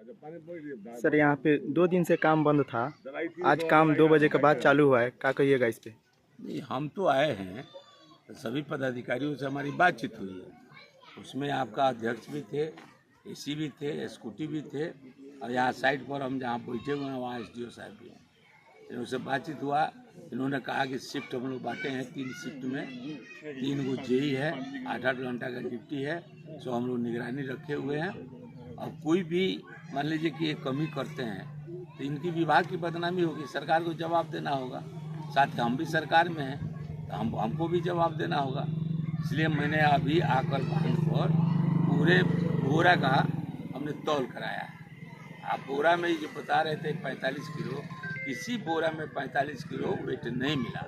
Sir यहाँ पे 2 दिन से काम बंद था, आज काम 2 बजे के बाद चालू हुआ है, क्या कहिएगा इस पे? नहीं, हम तो आए हैं, तो सभी पदाधिकारियों से हमारी बातचीत हुई है। उसमें आपका अध्यक्ष भी थे, एसी भी थे, स्कूटी भी थे, और यहाँ साइड पर हम जहाँ बैठे हुए हैं वहाँ एसडीओ साहब भी हैं। इनसे बातचीत हुआ, इन्होंने कहा कि शिफ्ट हम लोग बांटे हैं 3 शिफ्ट में, 3 गो जेई है, 8-8 घंटा का ड्यूटी है, सो हम लोग निगरानी रखे हुए हैं। अब कोई भी मान लीजिए कि ये कमी करते हैं तो इनकी विभाग की बदनामी होगी, सरकार को जवाब देना होगा। साथ ही हम भी सरकार में हैं तो हमको भी जवाब देना होगा। इसलिए मैंने अभी आकर बांध पर पूरे बोरा का हमने तौल कराया है। आप बोरा में जो बता रहे थे 45 किलो, किसी बोरा में 45 किलो वेट नहीं मिला।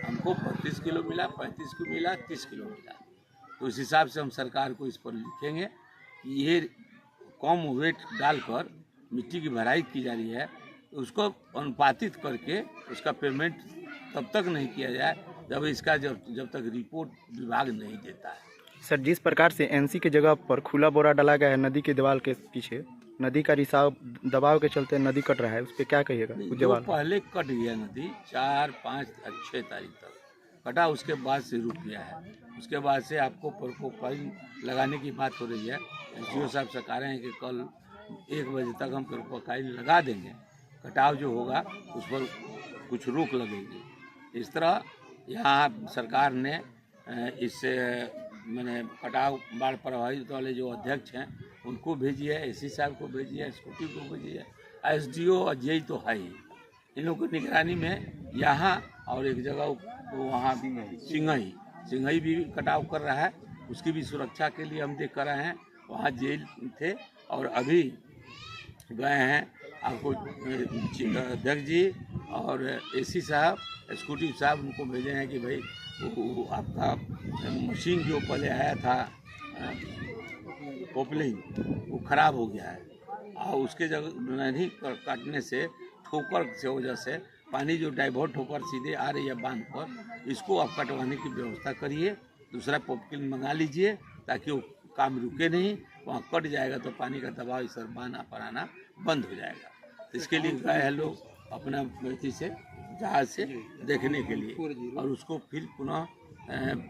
हमको 32 किलो मिला, 35 किलो मिला, 30 किलो मिला। तो इस हिसाब से हम सरकार को इस पर लिखेंगे कि ये कम वेट डालकर मिट्टी की भराई की जा रही है, उसको अनुपातित करके उसका पेमेंट तब तक नहीं किया जाए जब तक रिपोर्ट विभाग नहीं देता है। सर, जिस प्रकार से एनसी की जगह पर खुला बोरा डाला गया है नदी के दीवार के पीछे, नदी का रिसाव दबाव के चलते नदी कट रहा है, उस पर क्या कहिएगा? जो पहले कट गया नदी 4, 5 और 6 तारीख तक कटा, उसके बाद से रुक गया है। उसके बाद से आपको प्रोपोकाइन लगाने की बात हो रही है। एसडीओ साहब से कह रहे हैं कि कल 1 बजे तक हम प्रोपोकाइन लगा देंगे, कटाव जो होगा उस पर कुछ रोक लगेगी। इस तरह यहाँ सरकार ने इससे मैंने कटाव बाढ़ प्रभावित वाले जो अध्यक्ष हैं उनको भेजी है, एसी साहब को भेजी है, स्कूटी को भेजी है, एसडीओ और जेई तो है ही। इन लोगों की निगरानी में यहाँ और एक जगह वहाँ सिंघई भी कटाव कर रहा है, उसकी भी सुरक्षा के लिए हम देख कर रहे हैं। वहाँ जेल थे और अभी गए हैं, आपको अध्यक्ष जी और एसी साहब, स्कूटी साहब उनको भेजे हैं कि भाई वो आपका मशीन जो पहले आया था पोपलिंग, वो खराब हो गया है और उसके जगह नहीं काटने से ठोकर से वजह से पानी जो डाइवर्ट होकर सीधे आ रही है बांध पर, इसको आप कटवाने की व्यवस्था करिए। दूसरा पोपलिंग मंगा लीजिए ताकि वो काम रुके नहीं, वहाँ कट जाएगा तो पानी का दबाव इस बांध पर आना बंद हो जाएगा। तो इसके लिए गए हैं लोग अपना व्यक्ति से जहाज से देखने के लिए, और उसको फिर पुनः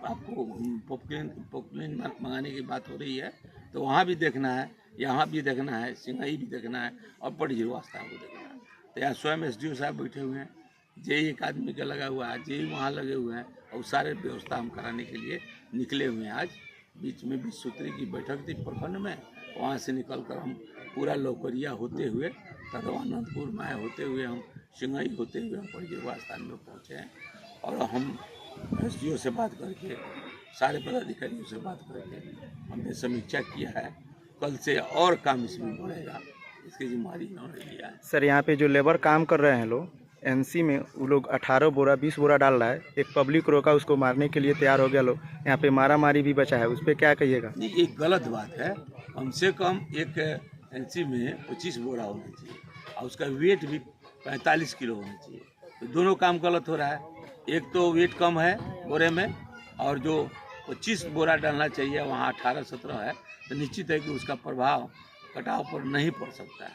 आपको पोपलिन मंगाने की बात हो रही है, तो वहाँ भी देखना है, यहाँ भी देखना है, सिंघई भी देखना है और पटजीवास्ता को देखना है। तो यहाँ स्वयं एसडीओ साहब बैठे हुए हैं, जेई एक आदमी का लगा हुआ है, जेई वहाँ लगे हुए हैं, और सारे व्यवस्था हम कराने के लिए निकले हुए हैं। आज बीच में 20 सूत्री की बैठक थी प्रखंड में, वहाँ से निकल कर हम पूरा लौकरिया होते हुए तदवानंदपुर माया होते हुए हम सिंघई होते हुए हम पटजीवा स्थान में पहुँचे हैं। और हम एसडीओ से बात करके, सारे पदाधिकारियों से बात करके हमने समीक्षा किया है। कल से और काम इसमें बढ़ेगा, इसकी जिम्मेदारी इन्होंने लिया है। सर, यहाँ पे जो लेबर काम कर रहे हैं लोग एनसी में, वो लोग 18 बोरा 20 बोरा डाल रहा है, एक पब्लिक रोका, उसको मारने के लिए तैयार हो गया लोग, यहाँ पे मारा मारी भी बचा है, उस पर क्या कहिएगा? नहीं, एक गलत बात है। कम से कम एक एनसी में 25 बोरा होना चाहिए और उसका वेट भी 45 किलो होना चाहिए। तो दोनों काम गलत हो रहा है। एक तो वेट कम है बोरे में, और जो 25 बोरा डालना चाहिए वहाँ 18-17 है, तो निश्चित है कि उसका प्रभाव कटाव पर नहीं पड़ सकता है।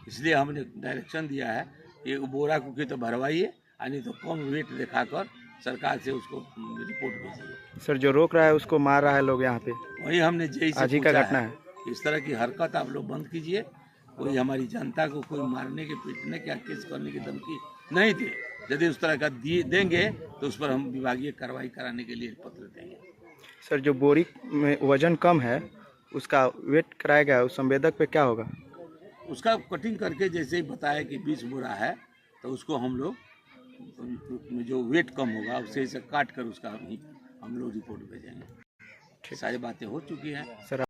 इसलिए हमने डायरेक्शन दिया है कि बोरा को तो भरवाइए, यानी तो कम वेट दिखाकर सरकार से उसको रिपोर्ट भेजिए। सर, जो रोक रहा है उसको मार रहा है लोग यहाँ पे, वही हमने जेई से आज ही का घटना है। इस तरह की हरकत आप लोग बंद कीजिए। कोई हमारी जनता को कोई मारने के, पीटने के, केस करने की धमकी नहीं दे। यदि उस तरह का देंगे तो उस पर हम विभागीय कार्रवाई कराने के लिए पत्र देंगे। सर, जो बोरी में वजन कम है उसका वेट कराया गया, उस संवेदक पे क्या होगा? उसका कटिंग करके, जैसे ही बताया कि 20 बोरा है, तो उसको हम लोग जो वेट कम होगा उससे काट कर उसका हम लोग रिपोर्ट भेजेंगे। सारी बातें हो चुकी हैं। सर